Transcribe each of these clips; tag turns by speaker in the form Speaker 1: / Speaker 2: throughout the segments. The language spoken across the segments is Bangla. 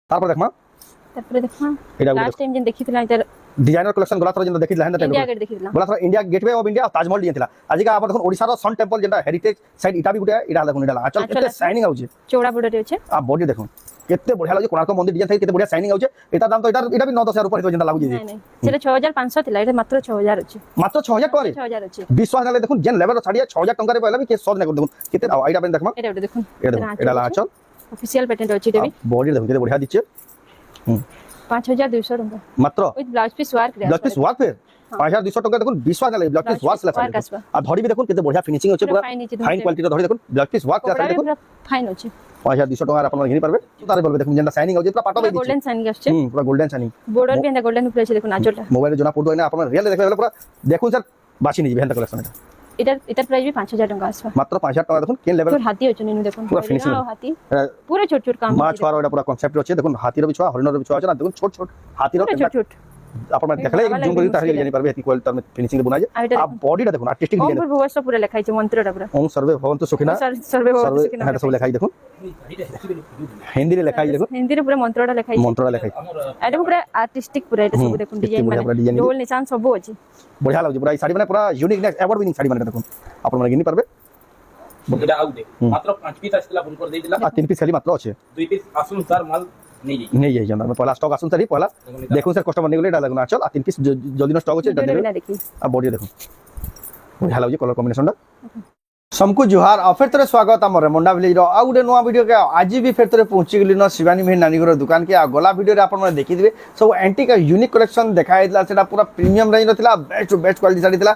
Speaker 1: তারপর দেখমা
Speaker 2: এটা লাস্ট টাইম যেন দেখিছিলাম এটা
Speaker 1: ডিজাইনার কালেকশন গলা থর যেন দেখিলা হেন
Speaker 2: ইন্ডিয়া গেট দেখিছিলাম
Speaker 1: গলা থর India gateway of India Taj Mahal দিয়েছিলা আজিকা আবার দেখুন ওড়িশার সন টেম্পল যেটা হেরিটেজ সাইট ইটা বি গুটা ইটা দেখুন ইটা আচল কেতে শাইনিং আউছে
Speaker 2: চৌড়া বড়তে আছে
Speaker 1: আ বডি দেখুন কেতে বঢ়িয়া লাগুছে কোଣାର୍କ মন্দির ডিজাইন থাকি কেতে বঢ়িয়া শাইনিং আউছে এটা দাম তো এটা বি 9-10,000 উপরে যেটা লাগুছে
Speaker 2: সেটা 6500 ଥିଲା এটা মাত্র 6000 আছে
Speaker 1: মাত্র 6000 টাকা
Speaker 2: 6000 আছে
Speaker 1: বিশ্বাস নালে দেখুন যেন লেভেল ছাড়িয়া 6000 টাকা রে পাইলা বি কে সজ না দেখুন কেতে আইটা পেন দেখমা
Speaker 2: এটা দেখুন
Speaker 1: এটা আচল
Speaker 2: অফিশিয়াল পেটেন্ট আছে এটা বি
Speaker 1: বডি দেখুন কেতে বঢ়িয়া দিচ্ছে
Speaker 2: 5200 টাকা
Speaker 1: মাত্র
Speaker 2: with blouse piece work
Speaker 1: blouse piece work पे 5200 টাকা দেখুন বিশ্বাস নালে ব্লাউজ পিস ওয়ার্ক লেখা আর ধরি বি দেখুন কেতে বঢ়িয়া ফিনিশিং আছে পুরো ফাইন কোয়ালিটির ধরি দেখুন ব্লাউজ পিস ওয়ার্ক লেখা দেখুন
Speaker 2: ফাইন আছে
Speaker 1: 5200 টাকা আপনারা ঘিনি পারবে তারে বলবে দেখুন যেটা শাইনিং আছে পুরো পাটো বাই দিচ্ছে
Speaker 2: গোল্ডেন শাইনিং আসছে
Speaker 1: পুরো গোল্ডেন শাইনিং
Speaker 2: বর্ডার বি এন্ড গোল্ডেন উপরে আছে দেখুন আঁচলটা
Speaker 1: মোবাইলে জনা পড়তো না আপনারা রিয়েল দেখবে পুরো দেখুন স্যার বাসি নিবে হেনটা কালেকশন এটা
Speaker 2: এটার প্রাইস বি 5000 টাকা আসবে
Speaker 1: মাত্র 5000 টাকা দেখুন কেন লেভেল
Speaker 2: তোর হাতি আছে নিনু দেখুন
Speaker 1: পুরো ফিনিশিং
Speaker 2: হাতি পুরো ছোট ছোট কাম
Speaker 1: মাছ ছড়া এটা পুরো কনসেপ্ট আছে দেখুন হাতির বি ছড়া হরিণর বি ছড়া আছে না দেখুন ছোট ছোট হাতির
Speaker 2: ছোট ছোট
Speaker 1: আপনারা দেখলে জুম করে তাহলে জানি পারবে এতি কোয়ালিটি তার ফিনিশিং এ বনায় আর বডিটা দেখুন আর্টিস্টিক ডিজাইন
Speaker 2: ওম ভুবস্ব পুরো লেখাই আছে মন্ত্রটা পুরো
Speaker 1: ওম সর্বে ভবন্তু সুখিনা
Speaker 2: সর্বে ভবন্তু সুখিনা
Speaker 1: এটা সব লেখাই দেখুন হিন্দিরে লেখাই দেখুন
Speaker 2: হিন্দিরে পুরো মন্ত্রটা লেখাই
Speaker 1: মন্ত্রটা লেখাই
Speaker 2: এটা পুরো আর্টিস্টিক পুরো এটা সব দেখুন ডিজাইন মানে ডোল নিশান সব আছে
Speaker 1: বঢ়িয়া লাগছে পুরো এই শাড়ি মানে পুরো ইউনিকনেস অ্যাওয়ার্ড উইনিং শাড়ি মানে দেখুন আপনারা কিনি পারবে
Speaker 3: এটা আউটে মাত্র 5 পিস আসলা ফোন করে দেইলা
Speaker 1: আর 3 পিস খালি মাত্র আছে
Speaker 3: 2 পিস আসুন স্যার মাল
Speaker 1: नहीं जाइए मैं पहला स्टॉक आसुन सरी पहला देखो सर कस्टमर निकले डाला ना चल 3 पीस जल्दी ना स्टॉक होचे अब बॉडी देखो बढ़िया लागे कलर कॉम्बिनेशन सबको जुहार और फिर तोरे स्वागत आम रेमुंडा विलेज रो आ गुटे नुआ वीडियो के आज भी फिर तोरे पहुंची गली न शिवानी मेहर नानी घर दुकान के आ गला वीडियो रे आपन देखि दिबे सब एंटीक यूनिक कलेक्शन देखाइतला सेटा पूरा प्रीमियम रेंज रो थिला बेस्ट क्वालिटी साड़ी थिला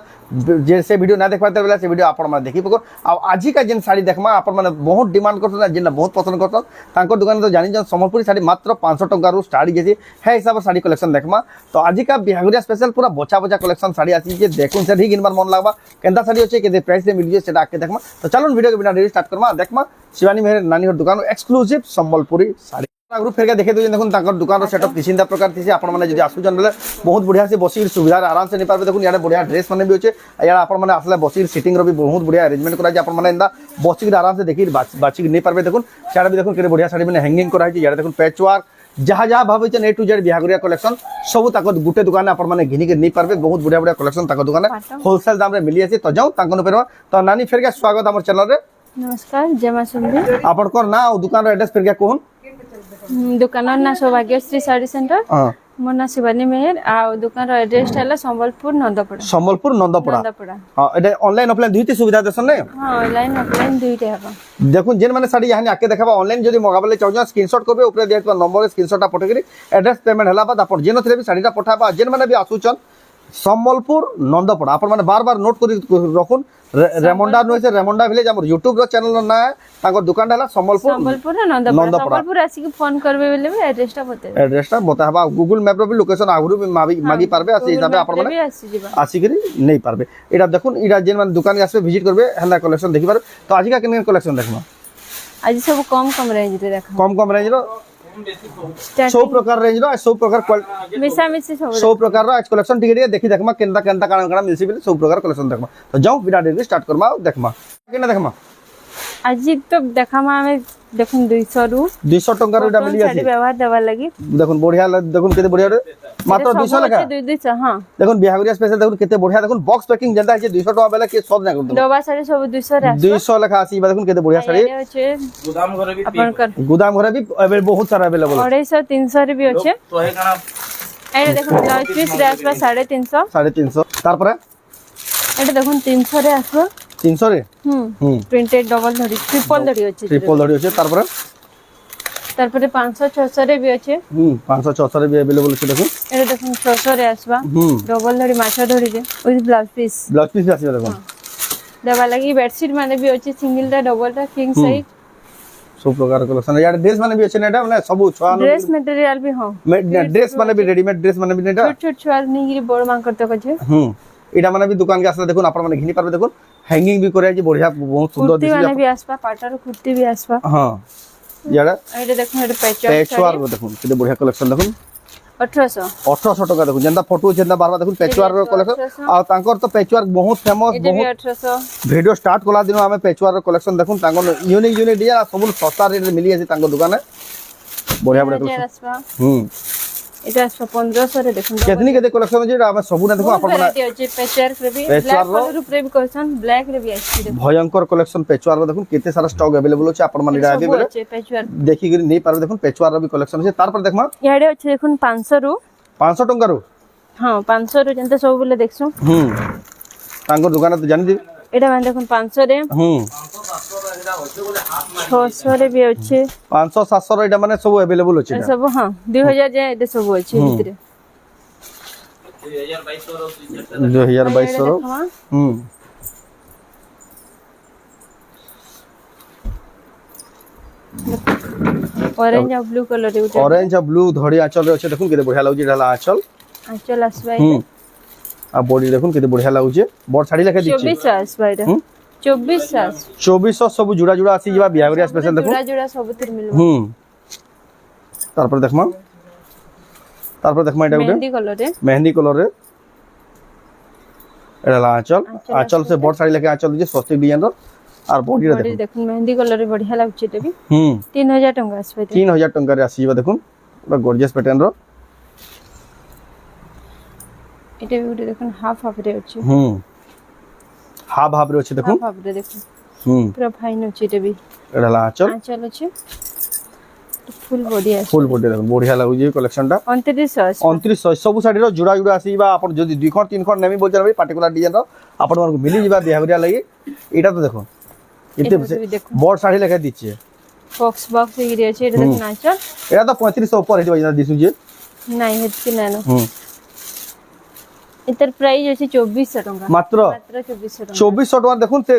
Speaker 1: जे से वीडियो ना देखबाते बेला से वीडियो आपन माने देखि पको आ आज का जेन साड़ी देखमा आपन माने बहुत डिमांड करतो ना जेन बहुत पसंद करतो तांको दुकान तो जानि जन सम्बलपुरी साड़ी मात्र 500 टका रो स्टार्ट जेसी है हिसाब साड़ी कलेक्शन देखमा तो आज का बिहागुरिया स्पेशल पूरा बचा बचा कलेक्शन साड़ी आसी जे देखुन से ठीक इनबार मन लागबा केंदा साड़ी होचे के प्राइस रे मिलिए सेटा आके देखमा तो चलो वीडियो के बिना देरी स्टार्ट करमा देखमा शिवानी मेहर नानी घर दुकान एक्सक्लूसिव सम्बलपुरी साड़ी आगु फेर के देखे दो देखुन ताकर दुकान रो सेटअप किसिंदा प्रकार थिसे आपण माने जदी आसु जन बेले बहुत बढ़िया से बसी सुविधा आराम से नि पारबे देखुन याडे बढ़िया ड्रेस माने भी होचे याडे आपण माने आसले बसी सिटिंग रो भी बहुत बढ़िया अरेंजमेंट करा जे आपण माने इंदा बसी आराम से देखि बाची नि पारबे देखुन साड़ी भी देखुन के बढ़िया साड़ी माने हैंगिंग करा है याडे देखुन पैच वर्क जहाँ जहाँ भावे ए टू जेड बिहागुरिया कलेक्शन सब तक गुटे दुकान आपण माने घिनी के नहीं पारबे बहुत बढ़िया बढ़िया कलेक्शन तक दुकान होलसेल दाम रे मिली आसी तो जाऊ तांको न पेरवा तो नानी फेर के स्वागत हमर चैनल रे
Speaker 2: नमस्कार जय मां सुंदरी
Speaker 1: आपण को ना दुकान रो एड्रेस फेर के कोन
Speaker 2: दुकान ना सौभाग्यश्री साड़ी सेंटर मो ना शिवानी मेहर आ दुकान रो एड्रेस हला संबलपुर नंदपड़ा हां एटा ऑनलाइन ऑफलाइन दुईटी सुविधा देसन ने हां ऑनलाइन ऑफलाइन दुईटे हबा
Speaker 1: देखुन जेन माने साड़ी यहां आके देखबा ऑनलाइन जदी मगाबले चाहू स्क्रीनशॉट करबे ऊपर दिया नंबर स्क्रीनशॉट पठेकरी एड्रेस पेमेंट हला बाद आपण जेन थले भी साड़ीटा पठाबा जेन माने भी आसुचन संबलपुर नंदपड़ा आपण माने बार बार नोट करी रखुन रेमुंडा नो से रेमुंडा विलेज हमर YouTube रो चैनल ना ताको दुकान हला संबलपुर
Speaker 2: नंदपड़ा संबलपुर आसी के फोन करबे बेले एड्रेसटा बताबा गूगल मैप रो भी लोकेशन आगुरु भी मागी पारबे आसी हिसाबे आपण माने आसी करी नहीं पारबे एटा देखुन एटा जेन माने दुकान के आसे विजिट करबे हला कलेक्शन देखि पारबे तो आज का केन कलेक्शन देखमा आज सब कम रेंज रे देखा
Speaker 1: कम रेंज रो सब प्रकार रेंज रो सब प्रकार क्वालिटी
Speaker 2: मिसा मिसी
Speaker 1: सब प्रकार रो आज कलेक्शन टिके देखि देखमा केनता केनता काना मिलसी बिले सब प्रकार कलेक्शन देखमा तो जाऊ बिना देरी स्टार्ट करमा देखमा केना देखमा
Speaker 2: आज तो देखामा हमें देखुन 200
Speaker 1: टंका रो मिली आसी
Speaker 2: साड़ी व्यवहार देवा लगी
Speaker 1: देखुन बढ़िया देखुन केते बढ़िया मात्र 200 लगा
Speaker 2: 200 हां
Speaker 1: देखुन बिहागुरिया स्पेशल देखुन केते बढ़िया देखुन बॉक्स पैकिंग जनता है 200 टका बेला के सब ना कर
Speaker 2: डबा साड़ी सब 200 रे
Speaker 1: 200 लखा आसी देखुन केते बढ़िया साड़ी
Speaker 3: गोदाम घरे भी
Speaker 1: गोदाम घरे भी बहुत सारा अवेलेबल
Speaker 2: 250 300 रे भी होचे
Speaker 3: तो है काना
Speaker 2: एटा देखुन ब्लाउज पीस रे आसबा 350
Speaker 1: तार पर
Speaker 2: एटा देखुन 300 रे आसबा
Speaker 1: 300 रे
Speaker 2: प्रिंटेड डबल धड़ी ट्रिपल धड़ी होचे
Speaker 1: तार पर
Speaker 2: तारपरे 500 600 रे भी होचे
Speaker 1: 500 600 रे भी अवेलेबल छै देखुन
Speaker 2: एटा देखुन 600 रे आसबा डबल धड़ी माछा धड़ी रे विथ ब्लाउज पीस
Speaker 1: आसी देखुन
Speaker 2: देवा लगी बेडशीट माने भी होचे सिंगल टा डबल टा किंग साइज
Speaker 1: सब प्रकार कलेक्शन यार ड्रेस माने भी छै नेटा माने सब छुआ
Speaker 2: ड्रेस मटेरियल भी हो
Speaker 1: ड्रेस माने भी रेडीमेड ड्रेस माने भी नेटा
Speaker 2: छोट छुआ निगिरी बड़ मांग करते कजे
Speaker 1: एटा माने भी दुकान के आसला देखुन आपण माने घिनी पारबे देखुन हैंगिंग भी करे जे बढ़िया बहुत सुंदर
Speaker 2: दिसि माने भी आसपा पाटर कुर्ती भी आसपा
Speaker 1: हां याडा
Speaker 2: एटा देखुन एटा
Speaker 1: पैचवर्क देखुन केते बढ़िया कलेक्शन देखुन 1800 टका देखुन जेंदा फोटो जेंदा बार बार देखुन पैचवर्क कलेक्शन आ तांकर तो पैचवर्क बहुत फेमस बहुत
Speaker 2: 1800
Speaker 1: वीडियो स्टार्ट कला दिन हमें पैचवर्क कलेक्शन देखुन तांकर यूनिक डिजाइन सब सस्ता रेट में मिली आसी तांकर दुकान बढ़िया बढ़िया
Speaker 2: 1000
Speaker 1: collection
Speaker 2: আসবা
Speaker 1: हम्म
Speaker 2: এটা আসবা 1500 রে দেখুন
Speaker 1: केतनी केते कलेक्शन जे हम सबु ना देखो
Speaker 2: बहुत
Speaker 1: अपन
Speaker 2: variety ଅଛି patchwork ରେ ବି
Speaker 1: Patchwork
Speaker 2: black
Speaker 1: ର-
Speaker 2: color ଉପରେ ବି କହିଛନ୍ black ରେ ବି ଅଛି ଦେଖুন
Speaker 1: भयंकर कलेक्शन पेचवार रो देखो केते सारा स्टॉक अवेलेबल अछि अपन माने
Speaker 2: ସବୁ
Speaker 1: आबे बेले
Speaker 2: ଅଛି patchwork
Speaker 1: देखि के नहीं पारे देखो पेचवार रो भी कलेक्शन अछि तार पर देखमा
Speaker 2: ଇଆଡେ ଅଛି ଦେଖୁन 500 ରୁ
Speaker 1: 500 टंका रो
Speaker 2: ହଁ 500 ରୁ ଯେନ୍ତେ ସବୁ ବୋଲେ ଦେଖଛୁ
Speaker 1: तांको दुकान तो जानि दे
Speaker 2: এটা মানে দেখুন 500 ରେ 600 रे भी ଅଛି
Speaker 1: 500 700 रो एटा माने सब अवेलेबल अछि
Speaker 2: ଏ ସବୁ ହଁ 2000 ଯାଏ ଏତେ ସବୁ ଅଛି ଭିତରେ
Speaker 1: 2022 रो
Speaker 2: ऑरेंज और ब्लू कलर रे ଗୋଟେ
Speaker 1: ऑरेंज और ब्लू धड़ी आंचल रे अछि देखो केते बढ़िया लागु ढाला आंचल
Speaker 2: आंचल आसवा एते
Speaker 1: आ बॉडी देखो केते बढ़िया लागु छे बड़ साड़ी लेके दिछि
Speaker 2: 24 आसवा एटा 24 आस
Speaker 1: 2400 सब जुड़ा जुड़ा आसी जिबा बिहावरिया स्पेशल देखो
Speaker 2: जुड़ा जुड़ा सब तिर मिलबो
Speaker 1: तार पर देखमा एटा
Speaker 2: मेहंदी कलर रे
Speaker 1: मेहंदी कलर रे एला आंचल आंचल से बड़ साड़ी लेके आंचल दिजे स्वस्तिक डिजाइन रो और बॉडी रे
Speaker 2: बॉडी देखुन मेहंदी कलर रे बढ़िया लागुची एते भी
Speaker 1: देखो
Speaker 2: 3000 टंका आसवा एते
Speaker 1: 3000 टंका रे आसी जिबा देखो पूरा गॉर्जियस पैटर्न रो
Speaker 2: एते भी ଗୋଟେ ଦେଖୁन हाफ हाफ रे ଅଛି
Speaker 1: हाफ हाफ रे अछि देखो
Speaker 2: हाफ हाफ रे देखुन पूरा फाइन ଅଛି एते भी
Speaker 1: एला आंचल
Speaker 2: आंचल ଅଛି फुल बॉडी আছে
Speaker 1: फुल बॉडी देखो बढ़िया लागु जे कलेक्शन टा
Speaker 2: 2900
Speaker 1: 2900 सब साड़ी रो जुड़ा जुड़ा आसीबा अपन जदी 2 खण 3 खण नेमी बोल जाबे पार्टिकुलर डिजाइन रो अपन मन को मिली जिबा बिहावरिया लागि एटा तो देखो
Speaker 2: एते भी
Speaker 1: इते
Speaker 2: देखो
Speaker 1: बड़ साड़ी लेके दिछि
Speaker 2: बॉक्स बॉक्स रे ଅଛି ଏଟା ଦେଖୁन आंचल
Speaker 1: एटा तो 3500 ऊपर हेदिबा जना दिसु जे
Speaker 2: ନାଇଁ ହେତକି ନାଇଁ इतर प्राइस अछि 2400 टंका
Speaker 1: मात्र
Speaker 2: मात्र 2400 टंका
Speaker 1: 2400 टका देखुन से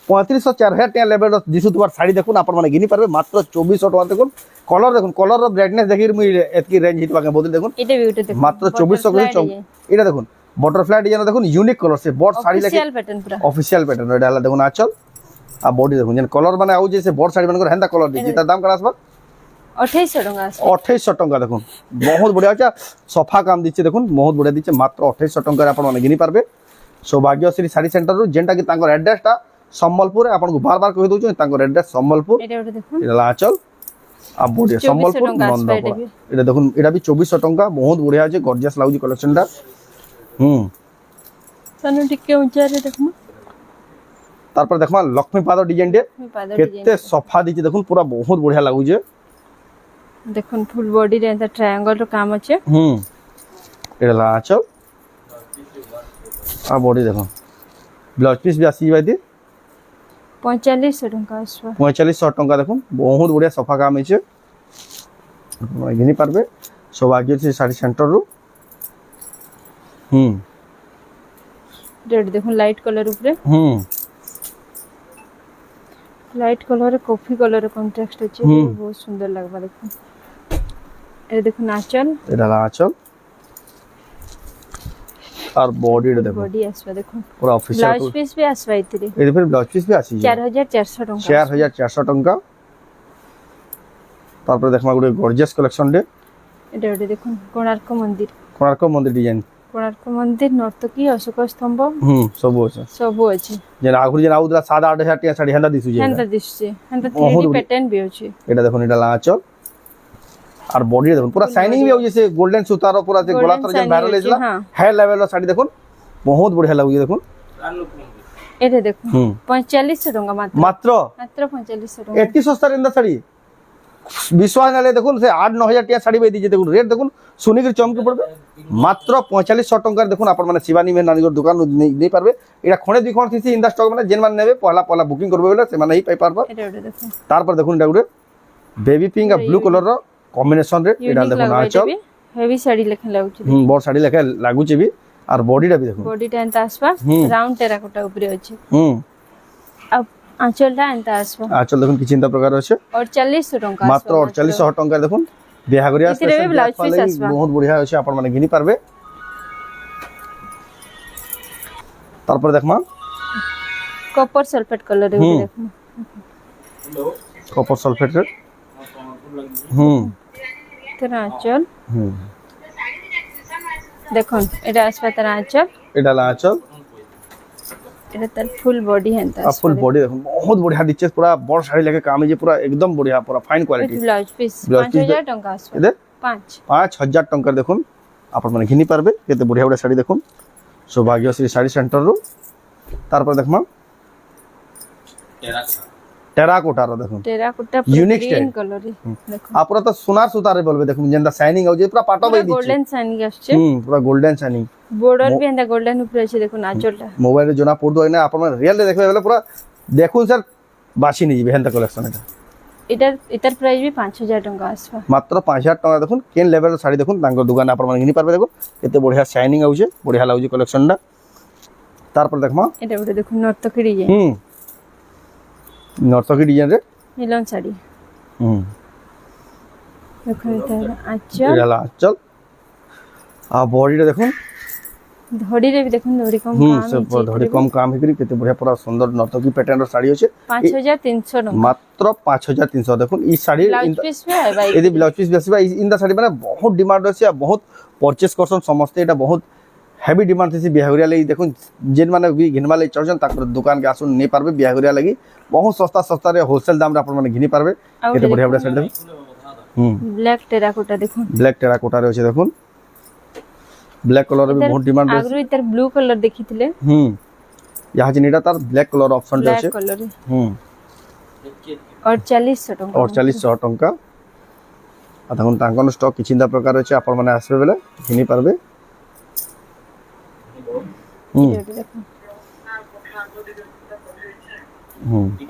Speaker 1: 3500 4000 टका लेवल दिसु तुबार साड़ी देखुन अपन माने गिनी पारबे मात्र 2400 टका देखुन कलर रो ब्राइटनेस देखि मु एतकी रेंज हितबा के बोल देखुन
Speaker 2: एटे भी उठे देखो
Speaker 1: मात्र 2400 को एटा देखुन बटरफ्लाई डिजाइन देखुन यूनिक कलर से बड़ साड़ी लेके
Speaker 2: ऑफिशियल पैटर्न पूरा
Speaker 1: ऑफिशियल पैटर्न एटा देखुन आचल आ बॉडी देखुन जन कलर माने आउ जे से बड़ साड़ी मन हेंदा कलर दिछि ता दाम करा आसबा
Speaker 2: 2800 टंका आस
Speaker 1: 2800 टंका देखुन बहुत बढ़िया अच्छा सफा काम दिछि देखुन बहुत बढ़िया दिछि मात्र 2800 टंका रे अपन माने गिनी पारबे सौभाग्यश्री साड़ी सेंटर रु जेंटा कि तांकर एड्रेस टा संबलपुर अपन को बार-बार कहि दोछु तांकर एड्रेस संबलपुर
Speaker 2: एटे उठे देखो
Speaker 1: एला आचल आ बॉडी संबलपुर नंदपुर एटा देखुन एटा भी 2400 टंका बहुत बढ़िया छै गॉर्जियस लागु कलेक्शन टा
Speaker 2: सनु टिके ऊंचा रे देखो
Speaker 1: तार पर देखमा लक्ष्मी पाद डिजाइन दे केते सफा दिछि देखुन पूरा बहुत बढ़िया लागु छै
Speaker 2: देखुन फुल बॉडी रे एता ट्रायंगल रो काम अछि
Speaker 1: एला आचल आ बॉडी देखो ब्लाउज पीस भी आसी बाइदे
Speaker 2: 4500 टंका आसवा
Speaker 1: 4500 टंका देखुन बहुत बढ़िया सफा काम है घिनी पारबे सौभाग्यश्री साड़ी सेंटर रु
Speaker 2: रेड देखुन लाइट कलर ऊपर light colour coffee colour contrast अछि बहुत सुंदर लागबा देखुन ए देखुन आंचल
Speaker 1: एला आंचल और बॉडी रे देखो
Speaker 2: बॉडी आसवा देखुन
Speaker 1: पूरा ऑफिशियल
Speaker 2: ब्लाउज पीस भी आसवा इतरे
Speaker 1: ए फिर ब्लाउज पीस भी आसी
Speaker 2: 4400 टंका
Speaker 1: 4400 टंका तार पर देखमा गुडे गॉर्जियस कलेक्शन दे
Speaker 2: एटा देखुन कोणार्क मंदिर
Speaker 1: डिजाइन
Speaker 2: कोणार्क मंदिर नर्तकी अशोक स्तंभ
Speaker 1: सब अछि जेना आगुर जेना आउदला 7-8000 टिया साड़ी हंदा दिसु जे
Speaker 2: हंदा दिसु हंदा 3D पैटर्न भी अछि
Speaker 1: एटा देखुन एटा लाचल और बॉडी देखुन पूरा शाइनिंग भी हो जैसे गोल्डन सुतारो पूरा से गोला तर जन वायरल एजला है लेवल रो साड़ी देखुन बहुत बढ़िया लागु देखुन
Speaker 2: एटे देखुन 4500 टंका मात्र 4500 टंका
Speaker 1: एतकी सस्ता रेंदा साड़ी विश्वास नाले देखुन से 8-9000 टिया साड़ी बेदी जे देखुन रेट देखुन सुनी के चमके पड़बे मात्र 4500 टंका देखुन अपन माने शिवानी में नानी दुकान नहीं पारबे एटा खणे दुई खण थी इन द स्टॉक माने जेन मान नेबे पहला बुकिंग करबे बोले से माने ही पाई पारबा
Speaker 2: एटा देखुन
Speaker 1: तार पर देखुन एटा गुडे बेबी पिंक और ब्लू कलर रो कॉम्बिनेशन रे एटा देखुन आचल
Speaker 2: हेवी साड़ी लेखन लागु
Speaker 1: बड़ साड़ी लेखा लागु भी और बॉडी टा भी देखो
Speaker 2: बॉडी टा एंता आसवा राउंड टेराकोटा ऊपर अछि अब आंचल टा एंता आसवा
Speaker 1: आंचल देखुन कि चिंता प्रकार अछि
Speaker 2: 4800 टंका
Speaker 1: मात्र 4800 टंका देखुन बिहागरिया
Speaker 2: स्पेशल ब्लाउज पीस आसवा
Speaker 1: बहुत बढ़िया अछि अपन माने घिनी पारबे तार पर देखमा
Speaker 2: कॉपर सल्फेट कलर रे देखमा
Speaker 1: कॉपर सल्फेट रे
Speaker 2: तेरा आंचल देखुन एटा आसवा तेरा आंचल
Speaker 1: एटा आंचल
Speaker 2: এটা তার ফুল বডি হেনতা
Speaker 1: ফুল বডি দেখুন বহুত বঢ়িয়া দিচ্ছে পুরা বড় শাড়ি লেখে কাম হইছে পুরা একদম বঢ়িয়া পুরা fine quality
Speaker 2: blouse piece
Speaker 1: Blouse piece
Speaker 2: 5000 টাকা আসবে
Speaker 1: এদের
Speaker 2: 5
Speaker 1: 5000 টঙ্কার দেখুন আপনার মানে ঘিনি পারবে কেতে বঢ়িয়া বঢ়িয়া শাড়ি দেখুন সৌভাগ্যশ্রী শাড়ি সেন্টার রু তারপর দেখমা টেরাকোটার দেখুন
Speaker 2: terracotta
Speaker 1: Unique
Speaker 2: green
Speaker 1: style.
Speaker 2: Colour দেখো
Speaker 1: আপনারা তো সোনার সুতারে বলবে দেখুন যেটা শাইনিং হচ্ছে পুরা পাটো বাই দিচ্ছে
Speaker 2: গোল্ডেন শাইনিং আসছে
Speaker 1: পুরা গোল্ডেন শাইনিং
Speaker 2: বর্ডার भी এন্ড গোল্ডেন উপরে আছে দেখুন আঁচলটা
Speaker 1: মোবাইলে জনা পড়তো হয় না আপনারা রিয়েলে দেখবে বলে পুরা দেখুন স্যার বাসি নিয়ে যাবে হেনতা কালেকশন এটা
Speaker 2: এটার প্রাইস भी 5000 টাকা আসবে
Speaker 1: মাত্র 5000 টাকা দেখুন কেন লেভেলের শাড়ি দেখুন তাঙ্কর দোকানে আপনারা ঘিনি পারবে দেখুন এতে বঢ়িয়া শাইনিং হচ্ছে বঢ়িয়া লাগুছে কালেকশনটা তারপর দেখমা
Speaker 2: এটা ওটা দেখুন নর্তকী ডিজাইন
Speaker 1: নর্তকী ডিজাইন রে
Speaker 2: মিলন শাড়ি দেখুন এটা আচ্ছা
Speaker 1: এটা হলো আঁচল আর বডিটা দেখুন
Speaker 2: ধড়িরে भी দেখুন ধড়ি কম
Speaker 1: সব ধড়ি কম কাম হেকরি কেতে বঢ়িয়া পুরা সুন্দর নর্তকী প্যাটার্নর শাড়ি আছে
Speaker 2: 5300 টাকা
Speaker 1: মাত্র 5300 দেখুন এই শাড়ি
Speaker 2: ব্লাউজ পিস भी है भाई
Speaker 1: यदि ब्लाउज पीस बेसिबा इंदा साड़ी মানে বহুত ডিমান্ড আছে আর বহুত পরচেজ করছন সমস্ত এটা বহুত হেভি ডিমান্ড আছে বিহাগরিয়া লাগি দেখুন যেন মানে ঘিনবা লাগি চাওছেন তারপর দোকান কে আসুন নে পারবে বিহাগরিয়া লাগি বহুত সস্তা রে হোলসেল দাম রে আপন মানে ঘিনি পারবে এটা বড়িয়া বড়িয়া শাড়ি দেখুন
Speaker 2: ব্ল্যাক টেরাকোটা দেখুন
Speaker 1: ব্ল্যাক টেরাকোটা রয়েছে দেখুন ব্ল্যাক কালার রে বহুত ডিমান্ড আছে
Speaker 2: আগ্রো ইতার ব্লু কালার দেখিଥିଲେ
Speaker 1: यहाँ जिन এটা তার ব্ল্যাক কালার অপশন
Speaker 2: ব্ল্যাক
Speaker 1: আছে
Speaker 2: কালার और 4000 টাকা
Speaker 1: 4800 টঙ্কা আর দেখুন তাঙ্কন স্টক কিছিন্দা প্রকার আছে আপন মানে আসবে বেলে ঘিনি পারবে
Speaker 2: এটা দেখুন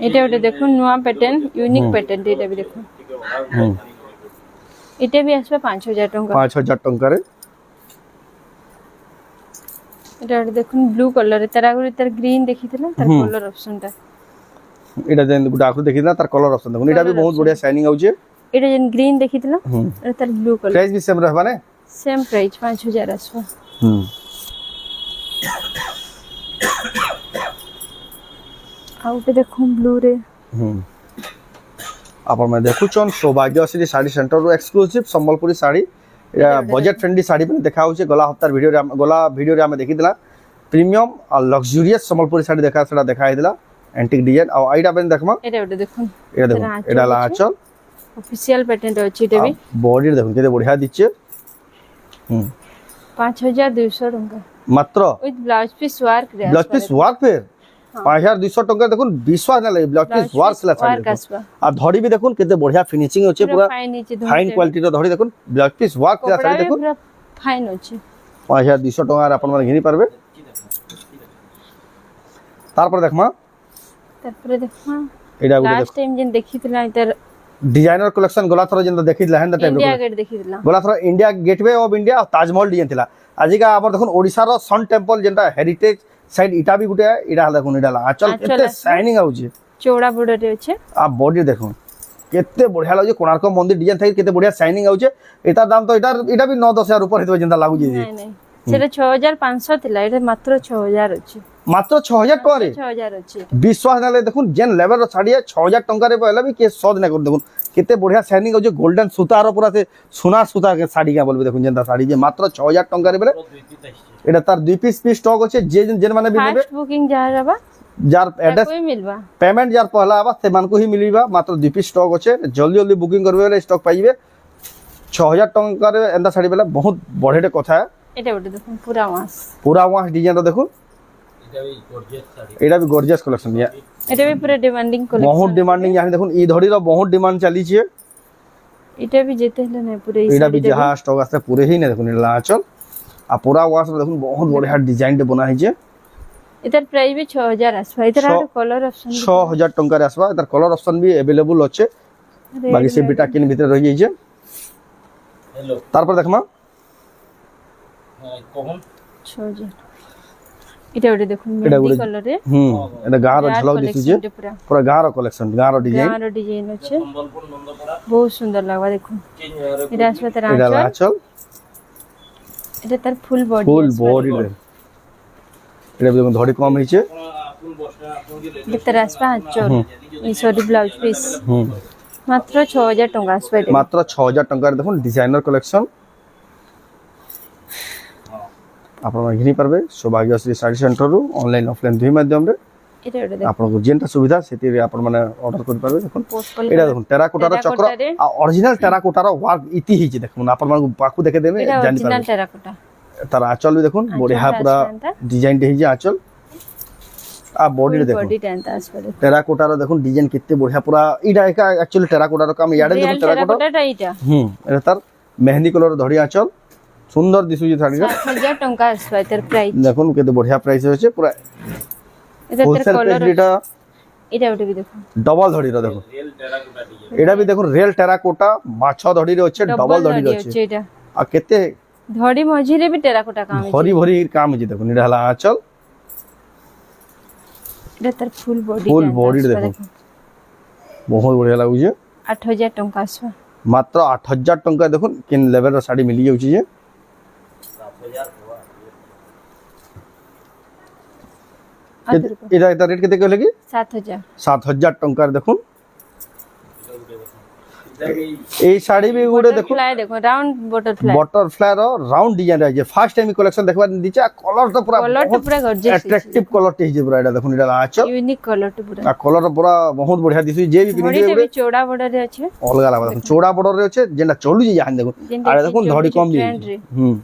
Speaker 2: এটা ওটা দেখুন নয়া প্যাটার্ন ইউনিক প্যাটার্ন এটা भी দেখুন এটা भी আসবে 5000 টাকা
Speaker 1: 5000 টঙ্কারে
Speaker 2: এটা ওটা দেখুন ব্লু কালার তার আগে তার গ্রিন দেখিଥିଲେ তার কালার অপশনটা
Speaker 1: এটা যেন গুটা আকৃতি দেখিনা তার কালার অপশন দেখুন এটা भी बहुत बढ़िया শাইনিং হচ্ছে
Speaker 2: এটা যেন গ্রিন দেখিଥିଲେ এটা তার ব্লু কালার
Speaker 1: প্রাইস भी सेम रहबा ने
Speaker 2: সেম প্রাইস 5000 আসবে আউটে দেখুন ব্লু রে
Speaker 1: আপন মানে দেখুছন সৌভাগ্যশ্রী শাড়ি সেন্টার এক্সক্লুসিভ সম্বলপুরি শাড়ি এটা বজেট ফ্রেন্ডলি শাড়ি মানে দেখা হচ্ছে গলা হপ্তার ভিডিওরে আমি দেখিদিলা প্রিমিয়াম আর লক্সুরিয়াস সম্বলপুরি শাড়ি দেখা সেটা দেখা হইদিলা এন্টিক ডিজাইন আর আইডা বেন দেখমা
Speaker 2: এটা ওটা দেখুন
Speaker 1: এটা দেখুন এটা লা আঁচল
Speaker 2: অফিশিয়াল প্যাটার্ন আছে এটা भी
Speaker 1: বডি দেখুন কেতে বঢ়িয়া দিচ্ছে
Speaker 2: 5200 টাকা
Speaker 1: মাত্র
Speaker 2: উইথ ব্লাউজ পিস ওয়ার্ক রে
Speaker 1: ব্লাউজ পিস ওয়ার্ক ফের 5200 টাকা দেখুন বিশ্বাস না লাগে ব্লাউজ পিস ওয়ার্ক লা শাড়ি আর ধড়ি भी দেখুন কেতে বঢ়িয়া ফিনিশিং হচ্ছে পুরো ফাইন কোয়ালিটির ধড়ি দেখুন ব্লাউজ পিস ওয়ার্ক লা শাড়ি দেখুন
Speaker 2: পুরো ফাইন আছে
Speaker 1: 5200 টাকা আর আপন মানে ঘিনি পারবে তারপর দেখমা
Speaker 2: তারপরে দেখুন
Speaker 1: এটা গুলো
Speaker 2: লাস্ট টাইম যেন দেখিতলা ইতার
Speaker 1: ডিজাইনার কালেকশন গলাথর যেন দেখিলা হেন টাইপ
Speaker 2: ইন্ডিয়া গেট দেখিতলা
Speaker 1: গলাথর India gateway of India Taj Mahal design থিলা আজিকা আমার দেখুন ওড়িশার সন টেম্পল যেটা হেরিটেজ সাইড ইটা भी গুটে এটা দেখুন এটা আঁচল কেতে শাইনিং আউছে
Speaker 2: চৌড়া বর্ডারে আছে
Speaker 1: আর বডি দেখুন কেতে বঢ়িয়া লাগুছে কোণার্ক মন্দির ডিজাইন থাকি কেতে বঢ়িয়া শাইনিং আউছে এটার দাম তো এটা भी 9-10 উপর হইতো যেটা লাগুছে
Speaker 2: নাই নাই সেটা 6500 ଥିଲା এটা মাত্র 6000 আছে
Speaker 1: মাত্র 6000 টাকা রে
Speaker 2: 6000 আছে
Speaker 1: বিশ্বাস নালে দেখুন যেন লেভেলর শাড়ি 6000 টাকারে পয়লা भी কে সদ না করে দেখুন কেতে বঢ়িয়া শাইনিং হচ্ছে গোল্ডেন সুতার উপর আছে সোনার সুতার শাড়ি কা বলবে দেখুন যেটা শাড়ি যে মাত্র 6000 টাকারে বলে এটা তার দুই পিস স্টক আছে যে মানে भी নেবে
Speaker 2: ফার্স্ট বুকিং যা যাবা
Speaker 1: যার অ্যাড্রেস
Speaker 2: কই মিলবা
Speaker 1: পেমেন্ট যার পহলা আবা সেমানকু হি মিলিবা মাত্র দুই পিস স্টক আছে জলদি বুকিং করবে বলে স্টক পাইবে 6000 টাকারে এন্ডা শাড়ি বলে বহুত বড়েটে কথা
Speaker 2: এটা ওটা দেখুন পুরা
Speaker 1: ওয়াশ ডিজাইনটা দেখুন এটা भी গর্জিয়াস কালেকশন
Speaker 2: এটা भी পুরা ডিমান্ডিং কালেকশন
Speaker 1: বহুত ডিমান্ডিং জানি দেখুন এই ধড়ির বহুত ডিমান্ড চালিছে
Speaker 2: এটা भी যেতে হলে না পুরা
Speaker 1: এটা भी যাহা স্টক আছে পুরে হি না দেখুন এটা আঁচল আর পুরা ওয়াশ দেখুন বহুত বড়িয়া ডিজাইনটা বনা হইছে
Speaker 2: এটার প্রাইস भी 6000 আসবে এটার আর কালার অপশন
Speaker 1: 6000 টাকার আসবা এটার কালার অপশন भी अवेलेबल আছে বাকি সে বিটা কিন ভিতরে রই যাইছে
Speaker 3: হ্যালো
Speaker 1: তারপর দেখমা
Speaker 3: কখন
Speaker 2: 6000 এটা ওটা দেখুন
Speaker 1: এটা
Speaker 2: মেহেদি কালারে
Speaker 1: এটা গাঁর ঝলক দিছে পুরা গাঁর কালেকশন গাঁর ডিজাইন
Speaker 2: গাঁর ডিজাইন আছে
Speaker 3: সম্বলপুর নন্দপাড়া
Speaker 2: বহুত সুন্দর লাগবা দেখুন
Speaker 3: চেঞ্জ হয়ে
Speaker 2: এটা আসবে তার
Speaker 1: এটা
Speaker 2: আঁচল
Speaker 1: আঁচল
Speaker 2: এটা তার ফুল বডি
Speaker 1: ফুল বডি এটা দেখুন ধড়ি কম হইছে
Speaker 3: আপন বসে আপন গেলে
Speaker 2: এটা তার আসবে আঁচল এই সরি ব্লাউজ পিস মাত্র 6000 টাকা আসবে এটা
Speaker 1: মাত্র 6000 টাকার দেখুন ডিজাইনার কালেকশন আপনারা ঘিনি পারবে সৌভাগ্যশ্রী শাড়ি সেন্টরରୁ অনলাইন অফলাইন দুই মাধ্যমরে
Speaker 2: এটা ওটা দেখো
Speaker 1: আপনার যেটা সুবিধা সেটিরে আপনার মানে অর্ডার করে পারবে দেখুন
Speaker 2: পোস্টপল
Speaker 1: এটা দেখুন টেরাকোটার চক্র অরিজিনাল টেরাকোটার ওয়ার্ক ইতি ହେଇଛି দেখুন আপনার মানে পাখু দেখে দেবে
Speaker 2: এটা
Speaker 1: জানি
Speaker 2: অরিজিনাল
Speaker 1: পারবে
Speaker 2: টেরাকোটা
Speaker 1: তার আঁচল भी দেখুন বড়িয়া পুরা ডিজাইন ହେଇଛି আঁচল आ बॉडी देखो
Speaker 2: বডি টেন্ট আসবে
Speaker 1: টেরাকোটার দেখুন ডিজাইন কেতে বড়িয়া পুরা এটা एक्चुअली টেরাকোটার কাম ইয়াড়ে দেখুন টেরাকোটা
Speaker 2: টেরাকোটাটা এইটা
Speaker 1: এটা তার মেহেন্দি কলর ধরি আঁচল সুন্দর দিশুଛି শাড়িটা
Speaker 2: 7000 টଙ୍କା আসবে এটার প্রাইস
Speaker 1: দেখুন কেতে বড়িয়া প্রাইস হচ্ছে পুরা
Speaker 2: এটার
Speaker 1: হোলসেল
Speaker 2: কলর
Speaker 1: প্রাইস
Speaker 2: এটা ওটা भी দেখো
Speaker 1: ডবল ধড়ির দেখো
Speaker 3: রিয়েল টেরাকোটা ডিজাইন
Speaker 1: এটা भी দেখুন রিয়েল টেরাকোটা মাছ ধড়ির আছে ডবল ধড়ির আছে
Speaker 2: এটা
Speaker 1: আর কেতে
Speaker 2: ধড়ি মঝিরে भी টেরাকোটা কাম আছে
Speaker 1: ভরি ভরি কাম হচ্ছে দেখুন এটা হলা আঁচল
Speaker 2: এটা তার ফুল বডি
Speaker 1: ফুল বডি দেখো বহুত বড়িয়া লাগুছে
Speaker 2: 8000 টଙ୍କା আসবে
Speaker 1: মাত্র 8000 টଙ୍କା দেখুন কিন লেভেল শাড়ি মিলি যাଉଛି যে
Speaker 3: 7000
Speaker 1: এটা এটা রেট কেতে কইলে কি
Speaker 2: 7000
Speaker 1: 7000 টঙ্কার দেখুন এই শাড়ি বি গুড়ে দেখুন
Speaker 2: ফ্লাই দেখো রাউন্ড বটরফ্লাই
Speaker 1: বটরফ্লাই র রাউন্ড ডিজাইন আছে ফার্স্ট টাইম কালেকশন দেখবা দিছে কলরটা পুরা
Speaker 2: কলরটা পুরা গর্জিয়াস
Speaker 1: অ্যাট্রাকটিভ কলরটা হিজে পুরা এটা দেখুন এটা আঁচল
Speaker 2: ইউনিক কলরটা পুরা
Speaker 1: আর কলর পুরা বহুত বঢ়িয়া দিছে যে বি কিনি
Speaker 2: ধড়িটা भी চৌড়া বর্ডারে আছে
Speaker 1: অলগা লাগা দেখুন চৌড়া বর্ডরে আছে যেটা চলু যে জাহান দেখুন আর দেখুন ধড়ি কম দিয়ে হুম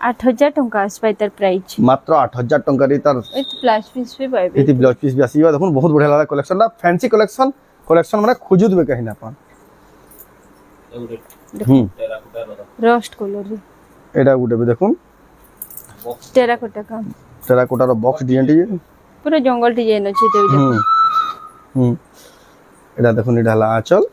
Speaker 2: 8000 টଙ୍କା আসবে তার প্রাইস
Speaker 1: মাত্র 8000 টঙ্কার তার
Speaker 2: উইথ প্লাস পিস भी পাইবে
Speaker 1: এটি ব্লাউজ পিস বি আসিবা দেখুন বহুত বঢ়িয়া লাগা কালেকশনটা ফ্যান্সি কালেকশন মানে খুঁজু দেবে কাহিনা আপন হুম
Speaker 2: রোস্ট কলর
Speaker 1: এটা গুটে বি দেখুন
Speaker 2: টেরাকোটা কাম
Speaker 1: টেরাকোটার বক্স ডিজাইন টি
Speaker 2: পুরো জঙ্গল ডিজাইন আছে এটা भी দেখো
Speaker 1: হুম হুম এটা দেখুন এটা হলা আঁচল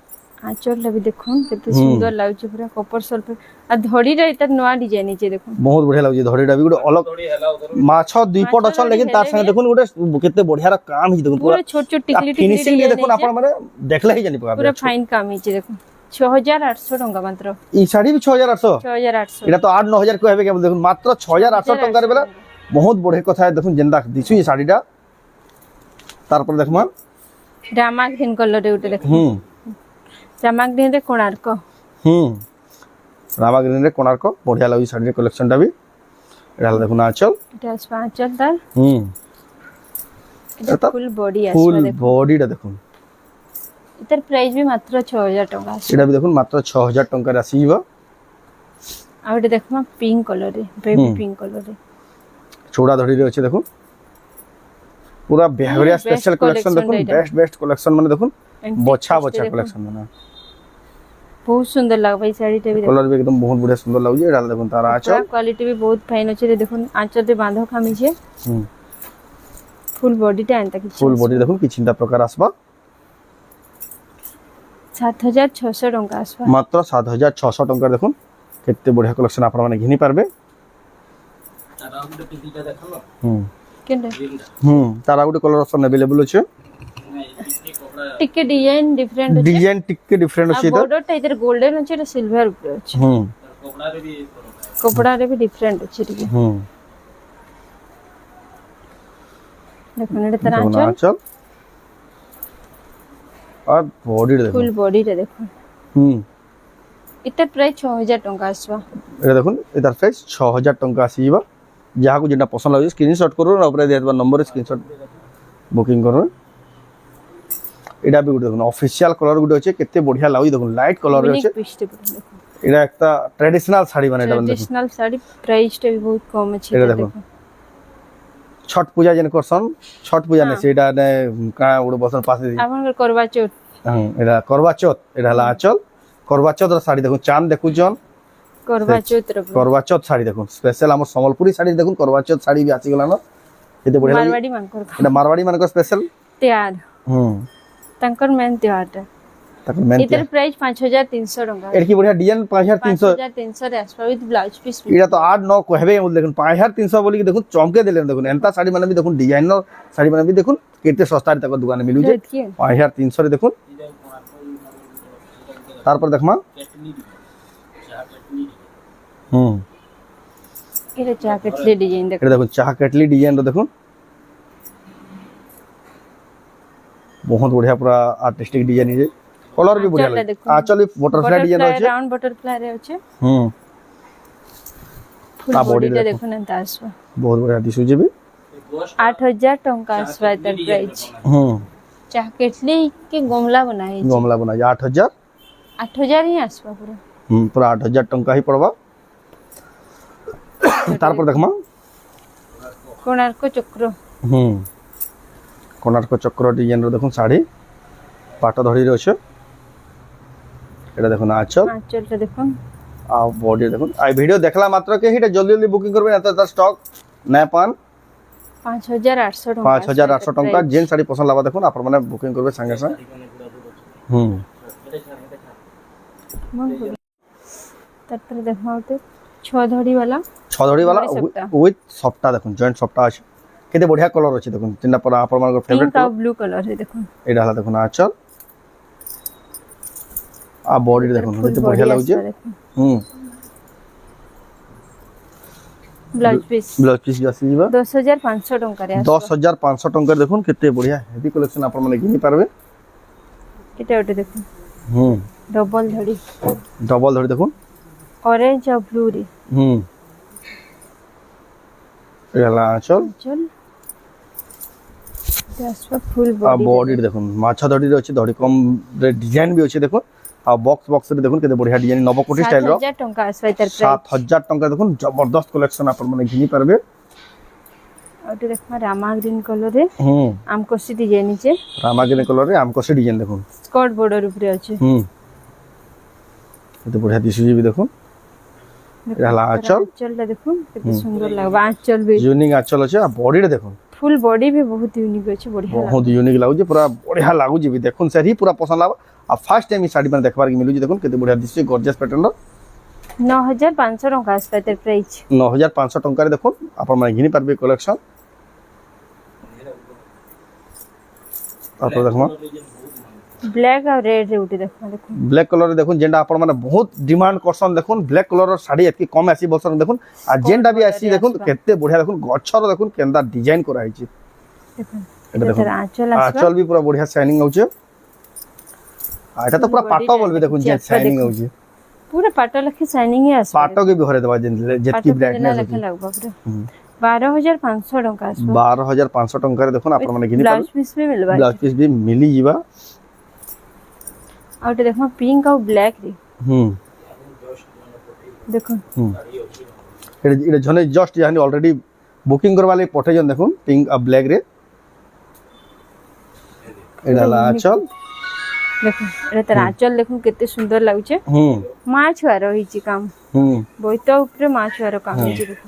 Speaker 2: আঁচলটা भी দেখুন কত সুন্দর লাগছে পুরো কপর সল্প আর ধড়িটা এটা নয়া ডিজাইন আছে দেখুন
Speaker 1: বহুত বঢ়িয়া লাগুছে ধড়িটা বি গুটে অলগ
Speaker 3: थोड़ी हेला उधर
Speaker 1: মাছ দুই পট অছন লেকিন তার সঙ্গে দেখুন গুটে কেতে বঢ়িয়া কাম হি দেখুন
Speaker 2: পুরো ছোট ছোট টিকলি টিকলি
Speaker 1: ফিনিশিং দিয়ে দেখুন আপনার মানে দেখলে হি জানি পাবে
Speaker 2: পুরো ফাইন কাম আছে দেখুন 6800 টଙ୍କା মাত্র
Speaker 1: এই শাড়ি বি 6800
Speaker 2: 6800
Speaker 1: এটা তো 8-9000 কই হবে কেবল দেখুন মাত্র 6800 টাকার বেলা বহুত বড় কথা দেখুন যেন্দা দিছু এই শাড়িটা তারপর দেখমা
Speaker 2: রামা গ্রিন কলরে উঠে দেখুন
Speaker 1: হুম
Speaker 2: রামা গ্রিন রে কোণার্ক
Speaker 1: হুম রামাগ্রিন রে কোণার্ক বঢ়িয়া লাগি শাড়ির কালেকশনটা বি এটা হলো দেখুন আঁচল
Speaker 2: এটা আসবে আঁচল তার
Speaker 1: হুম
Speaker 2: এটা ফুল বডি
Speaker 1: ফুল
Speaker 2: আসবে দেখুন
Speaker 1: বডিটা দেখুন
Speaker 2: এটার প্রাইস भी মাত্র 6000 টଙ୍କା আসবে
Speaker 1: এটা বি দেখুন মাত্র 6000 টাকার আসিবা
Speaker 2: আর এটা দেখুন পিঙ্ক কলরে বেবি পিঙ্ক কলরে
Speaker 1: চৌড়া ধড়িরে আছে দেখুন পুরা বেহারিয়া
Speaker 2: best
Speaker 1: স্পেশাল কালেকশন
Speaker 2: collection
Speaker 1: দেখুন
Speaker 2: এটা।
Speaker 1: বেস্ট কালেকশন মানে দেখুন
Speaker 2: Antique
Speaker 1: বছা
Speaker 2: piece
Speaker 1: বছা
Speaker 2: দেখুন।
Speaker 1: কালেকশন মানে
Speaker 2: बहुत सुंदर লাগবে এই শাড়িটা भी দেখুন
Speaker 1: কলর বি একদম বহুত বড়িয়া সুন্দর লাগুছে এটা দেখুন তার আঁচল
Speaker 2: কোয়ালিটি भी बहुत फाइन আছে দেখুন আঁচলতে বাঁধো খামিছে
Speaker 1: হুম
Speaker 2: ফুল বডিটা আনতা কিছু
Speaker 1: ফুল বডি দেখুন কি চিন্তা প্রকার আসবা
Speaker 2: 7600 টଙ୍କା আসবে
Speaker 1: মাত্র 7600 টাকার দেখুন কেতে বড়িয়া কালেকশন আপনারা মানে ঘিনি পারবে
Speaker 3: রাউন্ড টিকিটা দেখালো
Speaker 1: হুম
Speaker 2: কেনটা
Speaker 1: হুম তারা গুটি কলর অপশন अवेलेबल আছে
Speaker 3: এই কপড়া
Speaker 2: টিকে ডিজাইন ডিফারেন্ট আছে
Speaker 1: ডিজাইন টিকে ডিফারেন্ট আছে এটা
Speaker 2: বর্ডরটা এদের গোল্ডেন আছে এটা সিলভার উপরে আছে
Speaker 1: হুম
Speaker 3: কপড়ারে भी
Speaker 2: কপড়ারে भी ডিফারেন্ট আছে টিকে
Speaker 1: হুম
Speaker 2: দেখুন এটা তার
Speaker 1: দেখুন
Speaker 2: আঁচল
Speaker 1: আঁচল আর বডি দেখুন
Speaker 2: ফুল বডিটা দেখুন
Speaker 1: হুম
Speaker 2: এটার প্রাইস 6000 টଙ୍କା আসবে
Speaker 1: এটা দেখুন এটার প্রাইস 6000 টাকা আসিবা যাহাকু যেটা পছন্দ লাগে স্ক্রিনশট করুন আর উপরে দিয়ে দেবা নম্বরে স্ক্রিনশট বুকিং করুন এটা বি গুটি দেখুন অফিশিয়াল কালার গুটি আছে কেতে বঢ়িয়া লাগুই দেখুন লাইট কালার
Speaker 2: ইউনিক
Speaker 1: আছে
Speaker 2: পিসটা দেখুন
Speaker 1: এটা একটা ট্র্যাডিশনাল শাড়ি মানে এটা দেখুন
Speaker 2: ট্রেডিশনাল শাড়ি প্রাইসটা भी बहुत কম আছে
Speaker 1: এটা
Speaker 2: এটা
Speaker 1: দেখুন।
Speaker 2: দেখুন
Speaker 1: ছট পূজা যেন করছন ছট পূজা নেই সেটা নে কা উড়ে বসন পাশে
Speaker 2: আপনার করবা চোট
Speaker 1: হুম এটা করবা চৌথ এটা হলা আঁচল করবা চৌথ শাড়ি দেখুন চাঁদ দেখুছন
Speaker 2: করবা চোট রে
Speaker 1: করবা চৌথ শাড়ি দেখুন স্পেশাল আমার সম্বলপুরি শাড়ি দেখুন করবা চৌথ শাড়ি বি আসিগলা না এতে বঢ়িয়া লাগে
Speaker 2: মারवाड़ी মান করবা
Speaker 1: এটা মারওয়াড়ি মানক স্পেশাল
Speaker 2: ત્યાર
Speaker 1: হুম
Speaker 2: ତାଙ୍କର ମେନ୍ ତିହାରଟା
Speaker 1: তাকে মেন
Speaker 2: এটার প্রাইস 5300 ଟଙ୍କା
Speaker 1: এর কি বঢ়িয়া ডিজাইন 5300
Speaker 2: 5300 ରେ আসবে উইথ ব্লাউজ পিস
Speaker 1: এটা তো 8 9 কহবে বল দেখুন 5300 বলি কি দেখুন চমকে দিলেন দেখুন এন্তা শাড়ি মানে বি দেখুন ডিজাইনার শাড়ি মানে বি দেখুন কেতে সস্তা তাকে দোকানে মিলু যে
Speaker 2: কি
Speaker 1: 5300 রে দেখুন তারপর দেখমা
Speaker 3: কেটলি চাহ কেটলি
Speaker 1: হুম
Speaker 2: এটা জ্যাকেটলি ডিজাইন দেখো
Speaker 1: এটা দেখুন চাহা কেটলি ডিজাইন দেখুন বহুত বঢ়িয়া পুরা আর্টিস্টিক ডিজাইন আছে কলর বি বঢ়িয়া লাগে আঁচল বাটারফ্লাই ডিজাইন আছে
Speaker 2: রাউন্ড বাটারফ্লাই রে আছে
Speaker 1: হুম
Speaker 2: ফুল
Speaker 1: তা body
Speaker 2: বডিটা
Speaker 1: দেখো।
Speaker 2: দেখুন এন্তা আসবা
Speaker 1: ବହୁତ ବଢିଆ ଦିଶୁଛି ବି
Speaker 2: 8000 ଟଙ୍କା আসবা এটার প্রাইস
Speaker 1: ହୁଁ
Speaker 2: চাহ কেটলি কি গমলা বনা ହେଇଛି
Speaker 1: ଗମଲା ବନା 8000
Speaker 2: 8000 ହିଁ আসবা পুরো
Speaker 1: ପୁରା 8000 ଟଙ୍କା ହିଁ ପଡବା ତାରପରେ ଦେଖମା
Speaker 2: କୋଣାର୍କ ଚକ୍ର
Speaker 1: ହୁଁ କୋଣାର୍କ ଚକ୍ର ଡିଜାଇନ ର ଦେଖୁন ଶାଢୀ ପାଟ ଧଡ଼ିରେ ଅଛେ এটা দেখুন আঁচল
Speaker 2: আঁচলটা দেখুন
Speaker 1: আর বডি দেখুন এই ভিডিও দেখলা মাত্র কে এটা জলদি জলদি বুকিং করবেন এত তার স্টক না পান
Speaker 2: 5800 ଟଙ୍କା
Speaker 1: 5800 ଟଙ୍କା ଯେନ୍ ଶାଢୀ ପସନ୍ଦ লাগবা দেখুন আপন মানে বুকিং করবে সঙ্গে সঙ্গে হুম
Speaker 2: তারপরে দেখো ওতে 6 ধড়ি वाला
Speaker 1: ছদড়ি वाला
Speaker 2: সপ্তা।
Speaker 1: উইথ সফটা দেখুন জয়েন্ট সফটা আছে কেতে বঢ়িয়া কলর আছে দেখুন তিনটা পর আপন মানে ফেভারিট
Speaker 2: পিঙ্ক আর ব্লু কালার है দেখুন
Speaker 1: এটা হলা দেখুন আঁচল আর বডি দেখুন কেতে বঢ়িয়া লাগুছে হুম
Speaker 2: ব্লাউজ পিস
Speaker 1: ব্লাউজ পিস আসি ଯିବା
Speaker 2: 10500 ଟଙ୍କାରେ ଆସିବ
Speaker 1: 10500 ଟଙ୍କା দেখুন কেতে বঢ়িয়া হেভি কালেকশন আপন মানে কিনি পারবে
Speaker 2: এটা ওটা দেখুন
Speaker 1: হুম
Speaker 2: ডবল ধড়ি
Speaker 1: ডবল ধরি দেখুন
Speaker 2: অরেঞ্জ আর ব্লু রে
Speaker 1: হুম এটা আঁচল
Speaker 2: চল আসবা ফুল
Speaker 1: আর
Speaker 2: বডি
Speaker 1: বডি দেখুন মাছ ধড়িরে আছে ধড়ি কম ডিজাইন বি আছে দেখুন আর বক্স রে দেখুন কেতে বঢ়িয়া ডিজাইন নবকোটি স্টাইল র
Speaker 2: 7000 ଟଙ୍କା আসবা এটার প্রাইস
Speaker 1: 7000 টଙ୍କା দেখুন জবরদস্ত কালেকশন আপন মানে কিনি পারবে
Speaker 2: ওটা দেখো রামা গ্রিন কালার রে
Speaker 1: হুম
Speaker 2: আমকোসি ডিজাইন আছে
Speaker 1: রামাগিনী কলরে আমকো সে ডিজাইন দেখুন
Speaker 2: স্কর্ট বর্ডার উপরে আছে
Speaker 1: হুম এতে বঢ়িয়া দিশুজি বি দেখুন এটা হলা আঁচল
Speaker 2: আঁচলটা দেখুন কত সুন্দর লাগবে আঁচল भी
Speaker 1: ইউনিক আঁচল আছে আর বডিরে দেখুন
Speaker 2: ফুল বডি भी बहुत यूनिक আছে বঢ়িয়া
Speaker 1: बहुत यूनिक लाଗୁଛି ପୁରା ବଢିଆ ଲାଗୁଛି ବି ଦେଖୁন ସାର୍ ହିଁ ପୁରା ପସନ୍ଦ ଲାଗବ ଆଉ ଫାର୍ଷ୍ଟ ଟାଇମ୍ এই শাড়ি মানে দেখবার কি মিলুଛି দেখুন কেতে বঢ়িয়া দিଶୁଛି গর্জিয়াস প্যাটার্ন
Speaker 2: 9500 ଟଙ୍କା আসবা এটার প্রাইস
Speaker 1: 9500 ଟଙ୍କାରେ দেখুন ଆପଣ মানে ঘিনি পারবে কলেকশন তারপর দেখুন
Speaker 2: ব্ল্যাক আর রেড রে উঠে দেখো দেখুন
Speaker 1: ব্ল্যাক কলর দেখুন যেটা আপন মানে বহুত ডিমান্ড করছন দেখুন ব্ল্যাক কলর শাড়ি এতকি কম আসি বলছন দেখুন আর যেটা বি আসি দেখুন কেতে বঢ়িয়া দেখুন গছর দেখুন কেনদা ডিজাইন করা হইছে
Speaker 2: দেখুন
Speaker 1: এটা দেখুন
Speaker 2: এটার আঁচল আসবা
Speaker 1: আঁচল বি পুরা বঢ়িয়া শাইনিং হচ্ছে আর এটা তো পুরা পাটো বলবে দেখুন যে
Speaker 2: চেকটা
Speaker 1: শাইনিং
Speaker 2: দেখুন।
Speaker 1: হচ্ছে
Speaker 2: पूरा पाटा लखे शाइनिंग है আসবা
Speaker 1: पाटो के भी भरे दबा जेतकी ब्राइटनेस
Speaker 2: लखे
Speaker 1: होती
Speaker 2: लगबा पूरा 12500 ଟଙ୍କା আসবা
Speaker 1: 12500 ଟଙ୍କାରେ ଦେଖୁন ଆପଣ ମାନେ କିନି
Speaker 2: ब्लाउज
Speaker 1: ପାরବେ
Speaker 2: पीस भी मिलबा
Speaker 1: ब्लाउज पीस भी मिली ଯିବା
Speaker 2: और ते देखो पिंक और ब्लैक रे
Speaker 1: হুম
Speaker 2: देखो
Speaker 1: হুম এটা জনে জাস্ট জানি অলরেডি বুকিং করবা লাগি পঠে জন দেখুন পিঙ্ক আর ব্ল্যাক রে এটা লা চল
Speaker 2: देखो এটা তার আঁচল দেখুন কেতে সুন্দর লাগুছে
Speaker 1: হুম
Speaker 2: মা ছুয়ার হইছি কাম
Speaker 1: হুম
Speaker 2: বইতা উপরে মা ছুয়ার কাম হইছি দেখো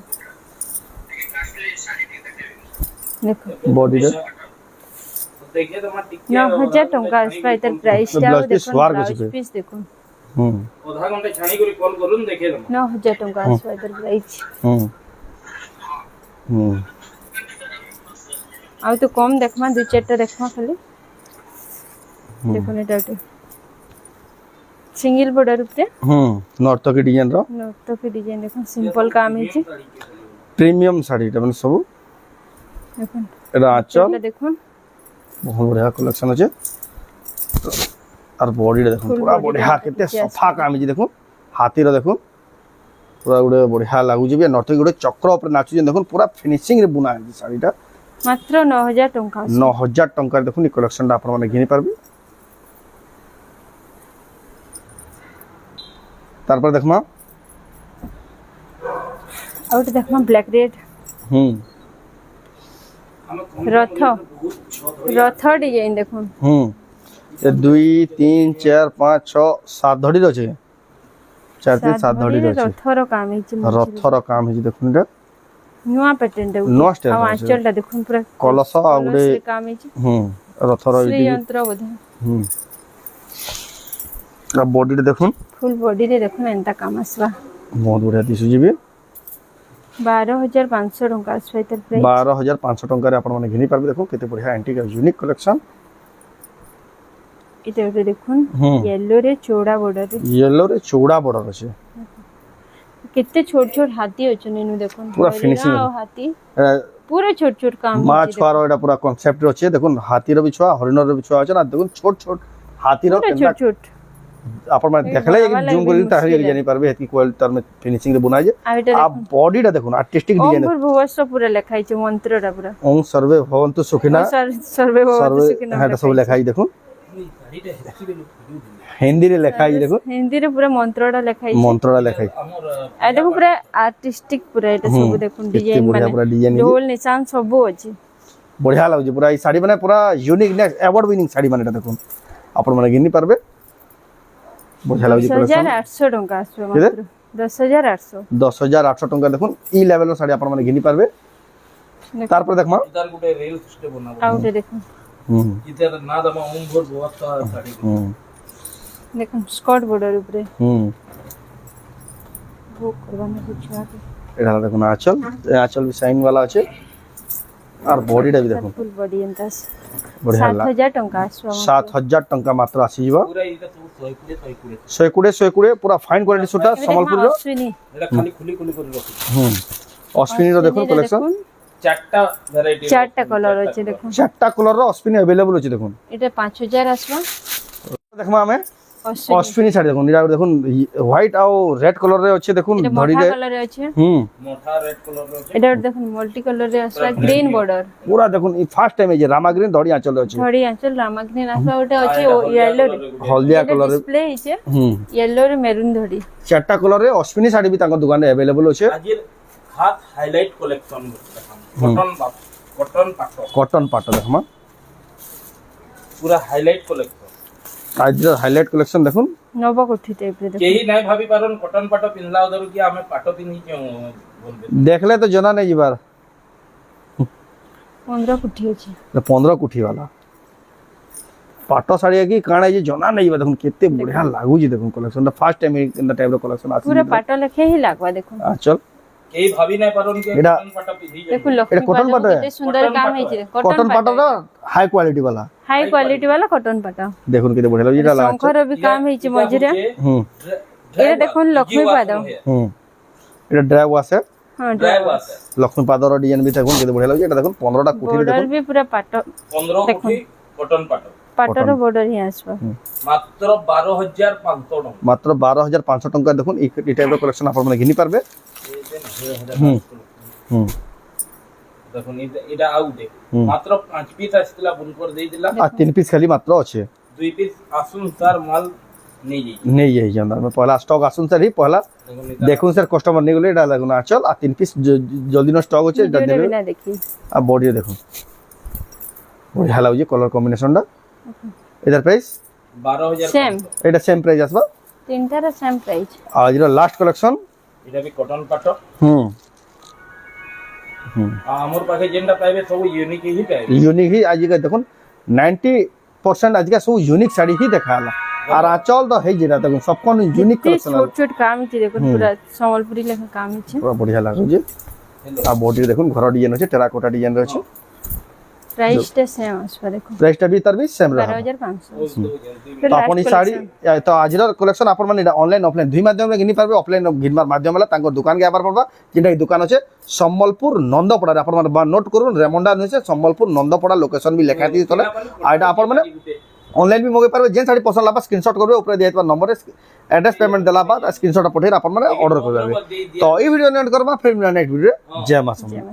Speaker 2: দেখো
Speaker 1: বডি রে
Speaker 3: देखिए तो मैं टिक
Speaker 2: 9000 টଙ୍କା আসবা এটার প্রাইসটা
Speaker 1: ব্লাউজ পিস
Speaker 2: দেখুন
Speaker 1: ওয়ার
Speaker 2: ব্লাউজ
Speaker 1: গছিবে।
Speaker 2: পিস দেখুন
Speaker 1: হুম
Speaker 3: आधा घंटे छानी করে কল করুন দেখে দেব
Speaker 2: 9000 টଙ୍କା আসবা এটার প্রাইস
Speaker 1: হুম হুম
Speaker 2: আর তো কম দেখমা দুই চারটা দেখমা খালি দেখুন এটা ওটা সিঙ্গেল বর্ডার উপরে
Speaker 1: হুম নর্তকি ডিজাইন র
Speaker 2: তো কি ডিজাইন দেখুন সিম্পল কাম হইছে
Speaker 1: প্রিমিয়াম শাড়ি এটা মানে সব
Speaker 2: দেখুন
Speaker 1: এটা আঁচল
Speaker 2: এটা দেখুন
Speaker 1: बहुत बढ़िया कलेक्शन আছে আর বডিটা দেখুন
Speaker 2: Full
Speaker 1: পুরা
Speaker 2: body
Speaker 1: বঢ়িয়া
Speaker 2: টা
Speaker 1: কেতে
Speaker 2: আছে।
Speaker 1: সফা কামিজি দেখুন হাতির দেখুন পুরা গুড়ে বঢ়িয়া লাগুছি বি নর্তকি গুড়ে চক্র উপরে নাচুছেন দেখুন পুরা ফিনিশিং রে বুনা আছে শাড়িটা
Speaker 2: মাত্র 9000 টଙ୍କା
Speaker 1: 9000 টঙ্কার দেখুন এই কলেকশনটা আপনারা মানে কিনি পারবে তারপর দেখমা
Speaker 2: আর এটা দেখমা ব্ল্যাক রেড
Speaker 1: হুম
Speaker 2: রথ রথ ডিজাইন দেখুন
Speaker 1: হুম এ 2 3 4 5 6 7 ধড়ি আছে 4 3 7 ধড়ি আছে
Speaker 2: রথর কাম হইছে
Speaker 1: রথর কাম হইছে দেখুন এটা
Speaker 2: নয়া প্যাটার্ন দে
Speaker 1: নয়া style
Speaker 2: আর
Speaker 1: আছে।
Speaker 2: আঁচলটা দেখুন পুরা
Speaker 1: কলস আর গুড়ে
Speaker 2: কলসে কাম হইছে
Speaker 1: হুম রথর
Speaker 2: শ্রী
Speaker 1: এটি
Speaker 2: যন্ত্র বোধ
Speaker 1: হুম আর বডিটা দেখুন
Speaker 2: ফুল বডি রে দেখুন এন্তা কাম আসবা
Speaker 1: বহুত বঢ়িয়া দিশুজি বি
Speaker 2: 12500 ଟଙ୍କା আসবা এটার প্রাইস
Speaker 1: 12500 টঙ্কারে আপন মানে ঘিনি পারবে দেখুন কেতে বঢ়িয়া অ্যান্টিক আর ইউনিক কালেকশন
Speaker 2: এটা ওটা দেখুন
Speaker 1: হুম
Speaker 2: येलो রে চৌড়া বর্ডার রে
Speaker 1: ইয়েলো রে চৌড়া বর্ডার আছে
Speaker 2: कितने छोट छोट हाथी हो चुने देखो
Speaker 1: पूरा finishing है।
Speaker 2: हाथी
Speaker 1: এটা
Speaker 2: पूरा छोट छोट काम
Speaker 1: মাছ ছুয়ার এটা পুরা কনসেপ্ট আছে দেখুন হাতির বি ছুয়া হরিণর বি ছুয়া আছে না দেখুন ছোট ছোট হাতির
Speaker 2: पूरा छोट छोट
Speaker 1: ଆପଣ ମାନେ দেখলে জুম করে তাহলে জানি পারবে এত কোয়ালিটি তার ফিনিশিং রে বনাই যে
Speaker 2: আর এটা
Speaker 1: আর বডিটা দেখুন আর্টিস্টিক
Speaker 2: ওম
Speaker 1: ডিজাইন
Speaker 2: ভুবস্ব পুরা লেখা আছে মন্ত্রটা পুরা
Speaker 1: ওম সর্বে ভবন্তু সুখিনা
Speaker 2: সর্বে ভবতু
Speaker 1: সর্বে
Speaker 2: সুখিনঃ
Speaker 1: হ্যাঁ এটা সব লেখা আছে দেখুন
Speaker 3: শাড়িটা হেসি গেল
Speaker 1: হিন্দিরে লেখা আছে দেখুন
Speaker 2: হিন্দিরে পুরা মন্ত্রটা লেখা আছে
Speaker 1: মন্ত্রটা লেখা আছে
Speaker 3: আমার
Speaker 2: আর দেখো পুরা আর্টিস্টিক পুরা এটা সব দেখুন ডিজাইন
Speaker 1: বড়িয়া
Speaker 2: মানে
Speaker 1: পুরা ডিজাইন
Speaker 2: ঢোল নিশান সব আছে
Speaker 1: বড়িয়া লাগুছে পুরা এই শাড়ি মানে পুরা unique next award winning sari মানে এটা দেখুন আপন মানে ঘিনি পারবে বড়িয়া লাগুছে কালেকশন
Speaker 2: 10800 টঙ্কা আসবে মাত্র 10800
Speaker 1: 10800 টাকা দেখুন এই লেভেলের শাড়ি আপন মানে ঘিনি পারবে তারপর দেখমা
Speaker 3: ইদার গুটে রিল সিস্টেম বনাবো
Speaker 2: আউটে দেখুন
Speaker 1: হুম
Speaker 3: ইদার না দামা ওম ভর ব্যবস্থা শাড়ি
Speaker 1: হুম
Speaker 2: দেখুন স্কর্ট বর্ডার উপরে
Speaker 1: হুম
Speaker 2: বুক করবানো কিছু আছে
Speaker 1: এটা দেখুন আঁচল এই আঁচল भी সাইন वाला আছে আর বডিটা भी দেখুন
Speaker 2: ফুল বডি এন্তাস
Speaker 1: বড়িয়া লাগ
Speaker 2: 7000 টঙ্কা আসবে
Speaker 1: 7000 টাকা মাত্র আসিবা
Speaker 3: পুরা এটা তো 120
Speaker 1: পুরা ফাইন কোয়ালিটি সুটা সম্বলপুরর
Speaker 2: অশ্বিনী
Speaker 3: এটা খালি খুলি খুলি করে রাখি
Speaker 1: হুম অশ্বিনীর দেখুন কালেকশন
Speaker 3: চারটা ভ্যারাইটি
Speaker 2: চারটা কালার আছে দেখুন
Speaker 1: চারটা কালারর অশ্বিনী अवेलेबल আছে দেখুন
Speaker 2: এটা 5000 আসবে
Speaker 1: দেখমা আমি
Speaker 2: অশ্বিনী
Speaker 1: অশ্বিনী শাড়ি দেখুন এটা দেখুন হোয়াইট আর রেড কালারে আছে দেখুন
Speaker 2: এটা
Speaker 1: ধরি
Speaker 2: মোটা
Speaker 1: রে
Speaker 2: কালারে আছে
Speaker 1: হুম
Speaker 3: মোটা রেড কালার আছে
Speaker 2: এটা দেখুন মাল্টি কালারে আসবে গ্রিন বর্ডার
Speaker 1: পুরা দেখুন এই ফার্স্ট টাইম এই যে রামা গ্রিন ধরি আঁচল আছে
Speaker 2: ধড়ি আঁচল রামাগ্রিন আসবে ওটা আছে ইয়েলো
Speaker 1: হলদিয়া কালারে
Speaker 2: ডিসপ্লে আছে
Speaker 1: হুম
Speaker 2: ইয়েলো রে মেরুন ধড়ি
Speaker 1: চারটা কালারে অশ্বিনী শাড়ি भी তাঙ্ক দোকানে अवेलेबल আছে
Speaker 3: আজির হাত হাইলাইট কালেকশন কটন পাট
Speaker 1: কটন পাট দেখমা
Speaker 3: পুরা হাইলাইট কালেকশন
Speaker 1: আজর হাইলাইট কালেকশন দেখুন
Speaker 2: নবকঠি টাইপের দেখুন
Speaker 3: কেহি নাই ভাবি পারন কটন পাট পিনলা ওদর কি আমি পাট পিনি কেউ বলবে
Speaker 1: দেখলে তো জানা নেই যাবার
Speaker 2: 15 কুঠি আছে
Speaker 1: 15 কুঠি वाला পাট শাড়ি কি কাଣା যে জানা নেই যাবার দেখুন কেতে বঢ়িয়া লাগুজি দেখুন কালেকশনটা first time in the type of collection আছে
Speaker 2: পুরো পাট লেখে হি লাগবা দেখুন
Speaker 1: আঁচল
Speaker 3: কেহি ভাবি নাই পারন কি
Speaker 1: এটা-
Speaker 3: কটন পাট পিনি
Speaker 2: দেখুন
Speaker 1: এটা cotton
Speaker 2: লক্ষ্মী
Speaker 1: পাট
Speaker 2: পাট কেতে সুন্দর কাম হইছে
Speaker 1: কটন পাটটা হাই কোয়ালিটি वाला
Speaker 2: হাই কোয়ালিটি वाला কটন পাট
Speaker 1: দেখুন কেতে বঢ়িয়া লাগুজি এটা লাগছে
Speaker 2: শঙ্কর भी কাম হইছে মজুরে
Speaker 1: হুম
Speaker 2: এটা দেখুন লক্ষ্মী পাদ
Speaker 1: হুম এটা ড্রাইভ আছে
Speaker 2: হ্যাঁ
Speaker 3: ড্রাইভ আছে
Speaker 1: লক্ষ্মী পাদর ডিজাইন भी দেখুন কেতে বঢ়িয়া লাগুজি এটা দেখুন 15টা কুঠি
Speaker 2: বর্ডার
Speaker 1: দেখুন
Speaker 2: भी পুরা পাট
Speaker 3: 15 কোটি কটন পাট
Speaker 2: পাটর বর্ডার হি আসবে
Speaker 3: মাত্র 12500 টাকা
Speaker 1: মাত্র 12500 টাকা দেখুন এই টাইপের কালেকশন আপনারা মানে ঘিনি পারবে হুম হুম
Speaker 3: দেখুন এটা আউটে মাত্র 5 পিস আসছিল বুন করে দেই দিলা
Speaker 1: আর 3 পিস খালি মাত্র আছে
Speaker 3: 2 পিস আসুন স্যার মাল নেই যাই
Speaker 1: नहीं यही जानता मैं पहला स्टॉक आसुन सर ही पहला
Speaker 3: দেখুন
Speaker 1: देखूं सर कस्टमर नहीं गले এটা দেখুন আঁচল আর 3 পিস জলদি নো স্টক আছে এটা
Speaker 2: ভিডিওটা
Speaker 1: দেবে
Speaker 2: বিনা দেখি
Speaker 1: আর বডি দেখুন বঢ়িয়া লাগুজি কালার কম্বিনেশনটা এটার প্রাইস
Speaker 3: 12000
Speaker 2: সেম
Speaker 1: এটা সেম প্রাইস আসবা
Speaker 2: তিনটার সেম প্রাইস
Speaker 1: আর যেটা লাস্ট কালেকশন
Speaker 3: এটা বি কটন পাট
Speaker 1: হুম হুম
Speaker 3: আমার পাখে যেটা পাইবে সব ইউনিক হি পাইবে
Speaker 1: यूनिक ही आज का দেখুন 90% आज का सब यूनिक साड़ी ही দেখালা আর আঁচল তো হেই যেটা দেখুন সব কোন यूनिक কালেকশন
Speaker 2: ছোট ছোট কাম হইছে দেখুন পুরা সম্বলপুরি লেখা কাম হইছে
Speaker 1: পুরো বঢ়িয়া লাগুজি আর বডি দেখুন ঘর ডিজাইন আছে টেরাকোটা ডিজাইন রয়েছে
Speaker 2: প্রাইসটা সেম আসবে দেখুন
Speaker 1: প্রাইসটা भी তার भी সেম রহবা
Speaker 2: 12500
Speaker 1: তো আপনি শাড়ি তো আজির কালেকশন আপনার মানে এটা অনলাইন অফলাইন দুই মাধ্যমে কিনি পারবে অফলাইন ঘিনবার মাধ্যমে হলে তাঙ্কর দোকান কে আবার পারবা যেটা এই দোকান আছে সম্বলপুর নন্দপড়া আপনার মানে নোট করুন রেমন্ডা হচ্ছে সম্বলপুর নন্দপড়া লোকেশন भी লেখা দিয়ে চলে আর এটা আপনার মানে অনলাইন भी মগে পারবে যে শাড়ি পছন্দ লাগবে স্ক্রিনশট করবে উপরে দিয়ে দেওয়া নম্বরে এড্রেস পেমেন্ট দেলা বাদ স্ক্রিনশট পঠিয়ে আপনার মানে অর্ডার করবে তো এই ভিডিও নেট করবা ফির নেক্সট ভিডিও জয় মা
Speaker 2: জয় মা।